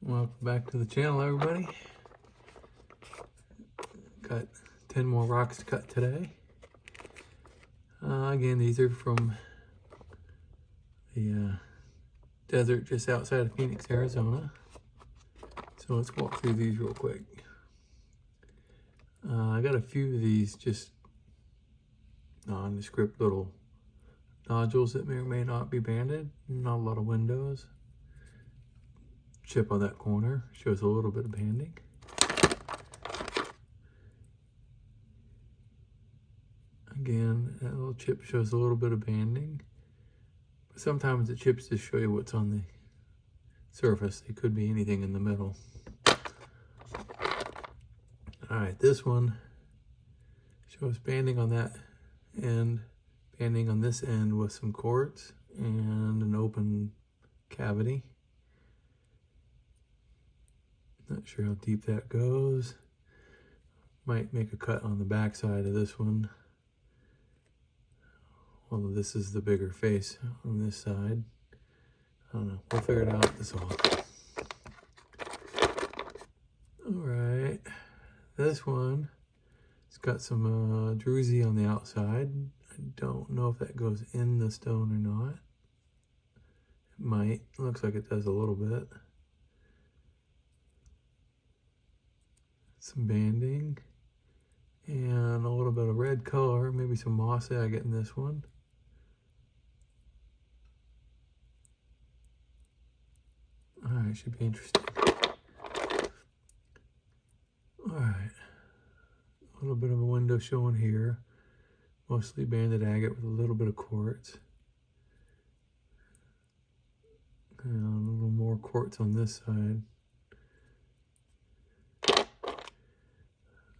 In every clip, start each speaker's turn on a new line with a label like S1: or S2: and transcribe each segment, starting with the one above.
S1: Welcome back to the channel, everybody. Got 10 more rocks to cut today. Again, these are from the desert just outside of Phoenix, Arizona. So let's walk through these real quick. I got a few of these just nondescript little nodules that may or may not be banded. Not a lot of windows. Chip on that corner shows a little bit of banding. Again, that little chip shows a little bit of banding. But sometimes the chips just show you what's on the surface. It could be anything in the middle. Alright, this one shows banding on that end, banding on this end with some quartz and an open cavity. Not sure how deep that goes. Might make a cut on the back side of this one. Although this is the bigger face on this side. I don't know. We'll figure it out this all. Alright. This one, it's got some druzy on the outside. I don't know if that goes in the stone or not. It might. It looks like it does a little bit. Some banding. And a little bit of red color. Maybe some moss agate in this one. Alright, should be interesting. Alright, a little bit of a window showing here. Mostly banded agate with a little bit of quartz. And a little more quartz on this side.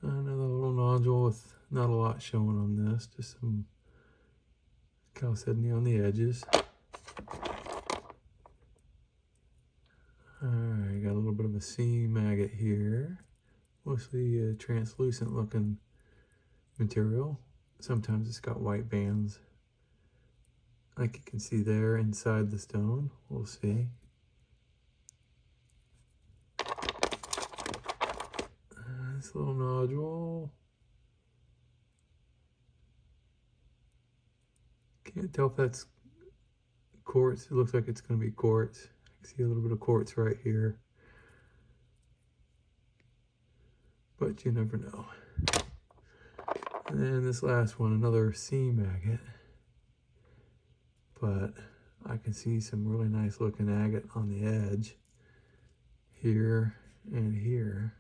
S1: Another little nodule with not a lot showing on this, just some chalcedony on the edges. Alright, got a little bit of a seam agate here. Mostly a translucent looking material. Sometimes it's got white bands, like you can see there inside the stone. We'll see. This little nodule. Can't tell if that's quartz. It looks like it's going to be quartz. I can see a little bit of quartz right here. But you never know. And then this last one, another seam agate. But I can see some really nice looking agate on the edge. Here and here.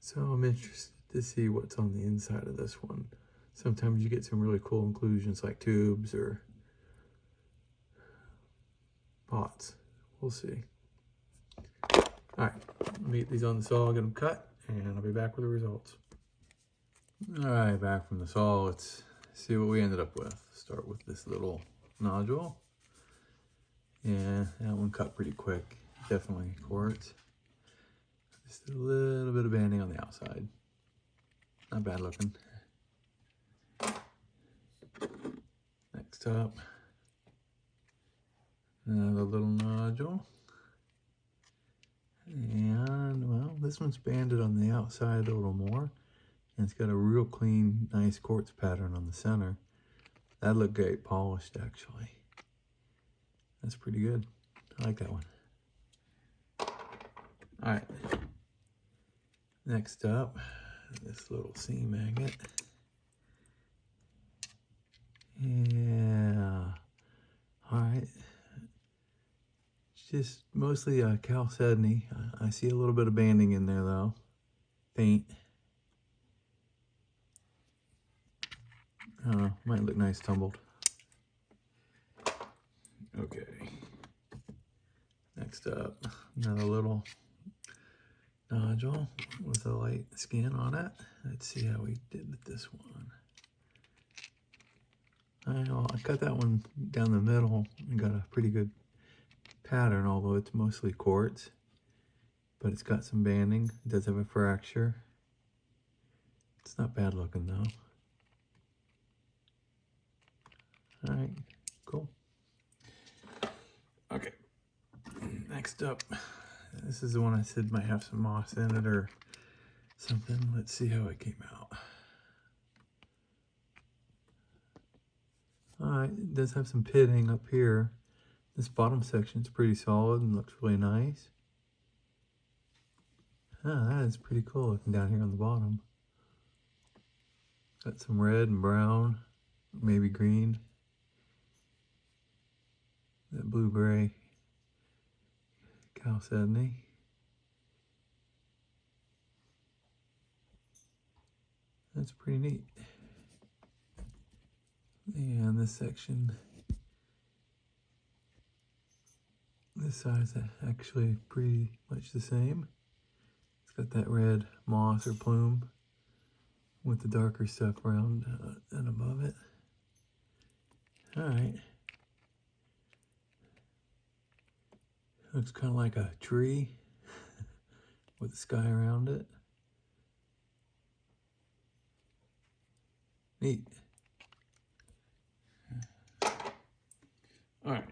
S1: So I'm interested to see what's on the inside of this one. Sometimes you get some really cool inclusions like tubes or pots. We'll see. Alright, let me get these on the saw, get them cut, and I'll be back with the results. Alright, back from the saw. Let's see what we ended up with. Start with this little nodule. Yeah, that one cut pretty quick. Definitely quartz. Just a little bit of banding on the outside. Not bad looking. Next up, another little nodule. And, well, this one's banded on the outside a little more. And it's got a real clean, nice quartz pattern on the center. That looked great polished, actually. That's pretty good. I like that one. Alright. Next up, this little seam agate. Yeah. Alright. It's just mostly chalcedony. I see a little bit of banding in there though. Faint. I don't know. Might look nice tumbled. Okay. Next up, another little nodule with a light skin on it. Let's see how we did with this one. I cut that one down the middle and got a pretty good pattern, although it's mostly quartz. But it's got some banding. It does have a fracture. It's not bad looking though. Alright, cool. Okay. Next up, This is the one I said might have some moss in it or something. Let's see how it came out. Alright, it does have some pitting up here. This bottom section is pretty solid and looks really nice. Ah, that is pretty cool looking down here on the bottom. Got some red and brown, maybe green. That blue-gray chalcedony. That's pretty neat. And this section, this side's actually pretty much the same. It's got that red moss or plume with the darker stuff around and above it. All right. Looks kind of like a tree with the sky around it. Neat. All right.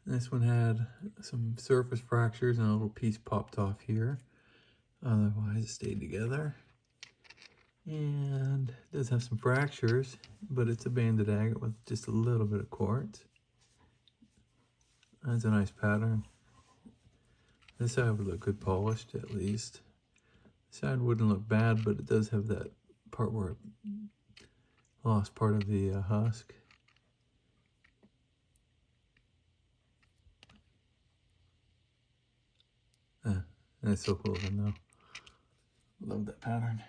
S1: This one had some surface fractures and a little piece popped off here. Otherwise, it stayed together. And it does have some fractures, but it's a banded agate with just a little bit of quartz. That's a nice pattern. This side would look good polished, at least. This side wouldn't look bad, but it does have that part where it lost part of the husk. That's so cool though. Love that pattern.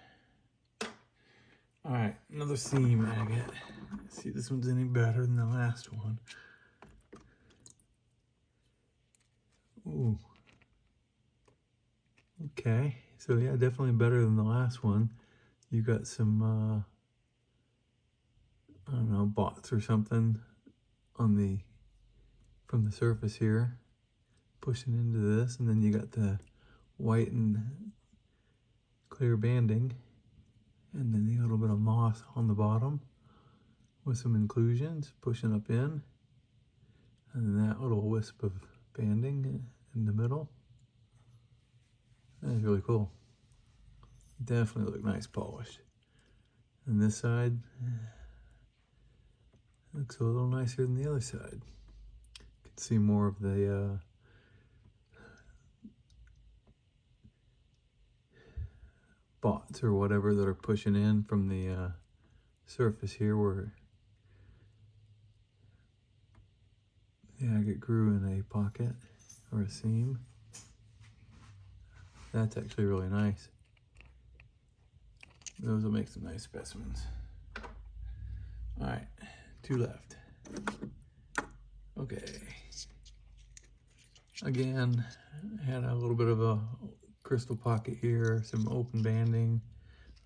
S1: All right, another seam agate. Let's see if this one's any better than the last one. Ooh. Okay, so yeah, definitely better than the last one. You got some, I don't know, bots or something on from the surface here, pushing into this, and then you got the white and clear banding, and then a little bit of moss on the bottom with some inclusions pushing up in, and then that little wisp of banding in the middle. That's really cool. Definitely look nice polished. And this side looks a little nicer than the other side. You can see more of the bots or whatever that are pushing in from the surface here where the agate grew in a pocket or a seam. That's actually really nice. Those will make some nice specimens. All right, 2 left. Okay. Again, I had a little bit of a crystal pocket here, some open banding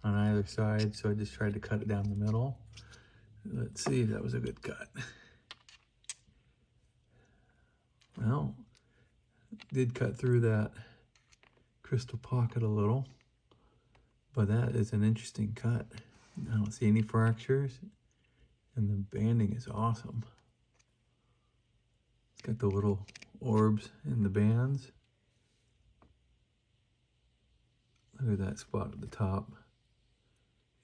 S1: on either side, so I just tried to cut it down the middle. Let's see if that was a good cut. Well, did cut through that crystal pocket a little, but that is an interesting cut. I don't see any fractures, and the banding is awesome. It's got the little orbs in the bands. Look at that spot at the top.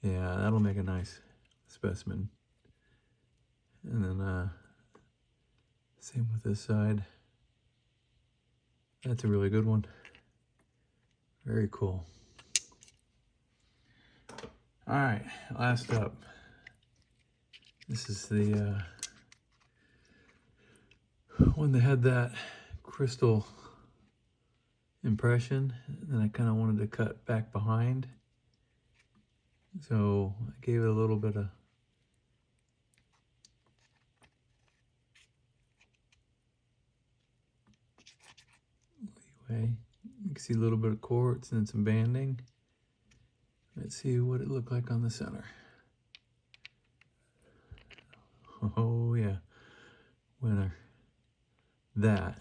S1: Yeah, that'll make a nice specimen. And then same with this side. That's a really good one. Very cool. All right, last up. This is the one that had that crystal impression, and I kind of wanted to cut back behind. So I gave it a little bit of leeway. You can see a little bit of quartz and some banding. Let's see what it looked like on the center. Oh yeah, winner. That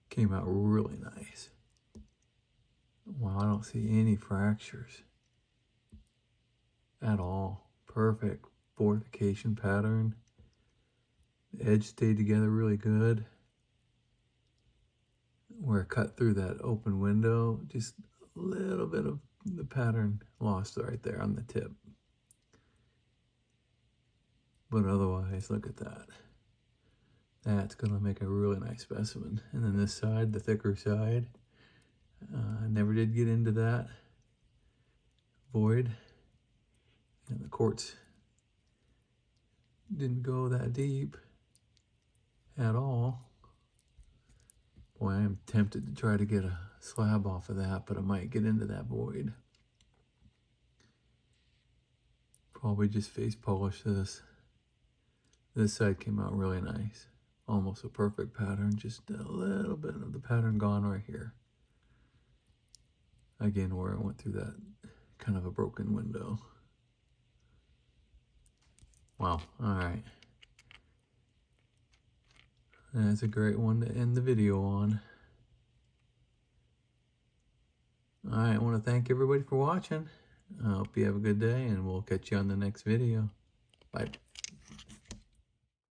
S1: came out really nice. Wow, I don't see any fractures at all. Perfect fortification pattern. The edge stayed together really good. where it cut through that open window, just a little bit of the pattern lost right there on the tip. But otherwise, look at that. That's gonna make a really nice specimen. And then this side, the thicker side, I never did get into that void. And the quartz didn't go that deep at all. Boy, I am tempted to try to get a slab off of that, but I might get into that void. Probably just face polish this. This side came out really nice. Almost a perfect pattern, just a little bit of the pattern gone right here. Again, where I went through that kind of a broken window. Wow, all right. That's a great one to end the video on. All right, I want to thank everybody for watching. I hope you have a good day, and we'll catch you on the next video. Bye.